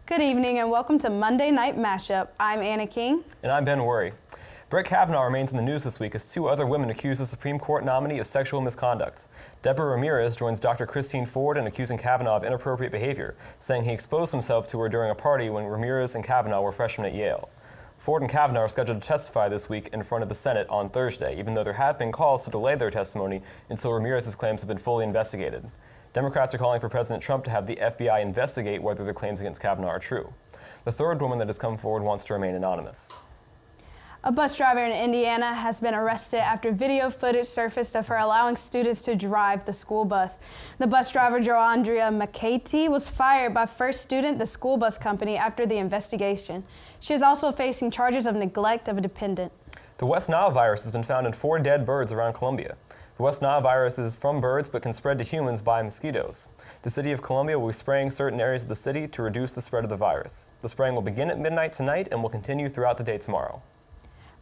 Good evening and welcome to Monday Night Mashup. I'm Anna King. And I'm Ben Worry. Brett Kavanaugh remains in the news this week as two other women accuse the Supreme Court nominee of sexual misconduct. Deborah Ramirez joins Dr. Christine Ford in accusing Kavanaugh of inappropriate behavior, saying he exposed himself to her during a party when Ramirez and Kavanaugh were freshmen at Yale. Ford and Kavanaugh are scheduled to testify this week in front of the Senate on Thursday, even though there have been calls to delay their testimony until Ramirez's claims have been fully investigated. Democrats are calling for President Trump to have the FBI investigate whether the claims against Kavanaugh are true. The third woman that has come forward wants to remain anonymous. A bus driver in Indiana has been arrested after video footage surfaced of her allowing students to drive the school bus. The bus driver, Joandria McCarty, was fired by First Student, the school bus company, after the investigation. She is also facing charges of neglect of a dependent. The West Nile virus has been found in 4 dead birds around Colombia. The West Nile virus is from birds but can spread to humans by mosquitoes. The city of Columbia will be spraying certain areas of the city to reduce the spread of the virus. The spraying will begin at midnight tonight and will continue throughout the day tomorrow.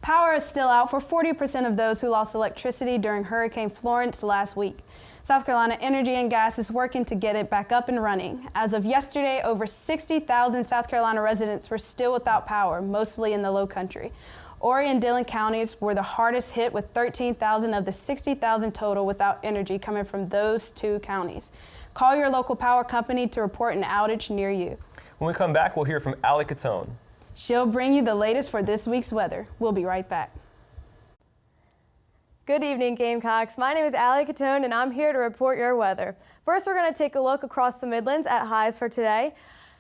Power is still out for 40% of those who lost electricity during Hurricane Florence last week. South Carolina Energy and Gas is working to get it back up and running. As of yesterday, over 60,000 South Carolina residents were still without power, mostly in the Low Country. Horry and Dillon counties were the hardest hit, with 13,000 of the 60,000 total without energy coming from those 2 counties. Call your local power company to report an outage near you. When we come back, we'll hear from Allie Catone. She'll bring you the latest for this week's weather. We'll be right back. Good evening, Gamecocks. My name is Allie Catone, and I'm here to report your weather. First, we're going to take a look across the Midlands at highs for today.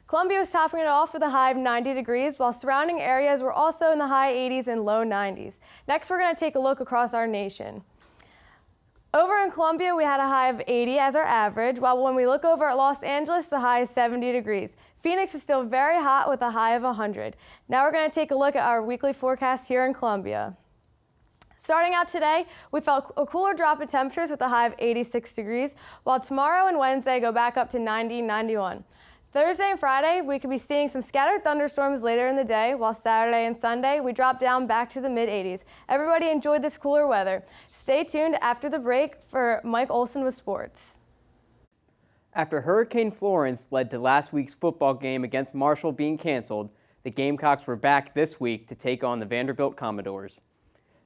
Columbia was topping it off with a high of 90 degrees, while surrounding areas were also in the high 80s and low 90s. Next, we're going to take a look across our nation. Over in Columbia, we had a high of 80 as our average, while when we look over at Los Angeles, the high is 70 degrees. Phoenix is still very hot with a high of 100. Now we're going to take a look at our weekly forecast here in Columbia. Starting out today, we felt a cooler drop in temperatures with a high of 86 degrees, while tomorrow and Wednesday go back up to 90 and 91. Thursday and Friday, we could be seeing some scattered thunderstorms later in the day, while Saturday and Sunday, we drop down back to the mid-80s. Everybody enjoyed this cooler weather. Stay tuned after the break for Mike Olson with sports. After Hurricane Florence led to last week's football game against Marshall being canceled, the Gamecocks were back this week to take on the Vanderbilt Commodores.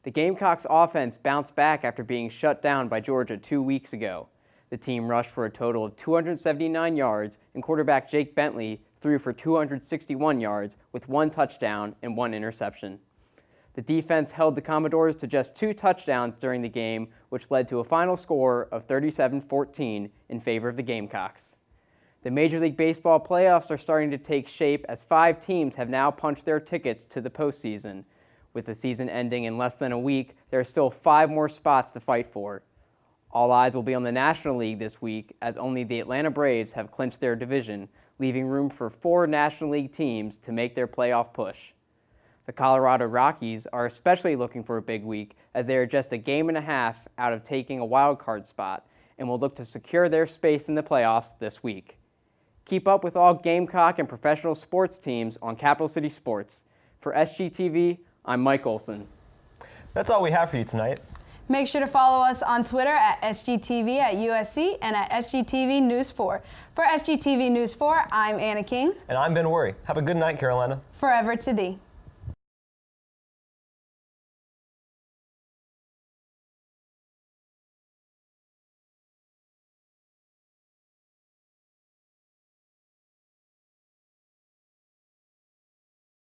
The Gamecocks offense bounced back after being shut down by Georgia 2 weeks ago. The team rushed for a total of 279 yards, and quarterback Jake Bentley threw for 261 yards with 1 touchdown and 1 interception. The defense held the Commodores to just 2 touchdowns during the game, which led to a final score of 37-14 in favor of the Gamecocks. The Major League Baseball playoffs are starting to take shape as 5 teams have now punched their tickets to the postseason. With the season ending in less than a week, there are still 5 more spots to fight for. All eyes will be on the National League this week, as only the Atlanta Braves have clinched their division, leaving room for 4 National League teams to make their playoff push. The Colorado Rockies are especially looking for a big week, as they are just a game and a half out of taking a wild card spot and will look to secure their space in the playoffs this week. Keep up with all Gamecock and professional sports teams on Capital City Sports. For SGTV, I'm Mike Olson. That's all we have for you tonight. Make sure to follow us on Twitter at SGTV at USC and at SGTV News4. For SGTV News 4, I'm Anna King. And I'm Ben Worry. Have a good night, Carolina. Forever to thee.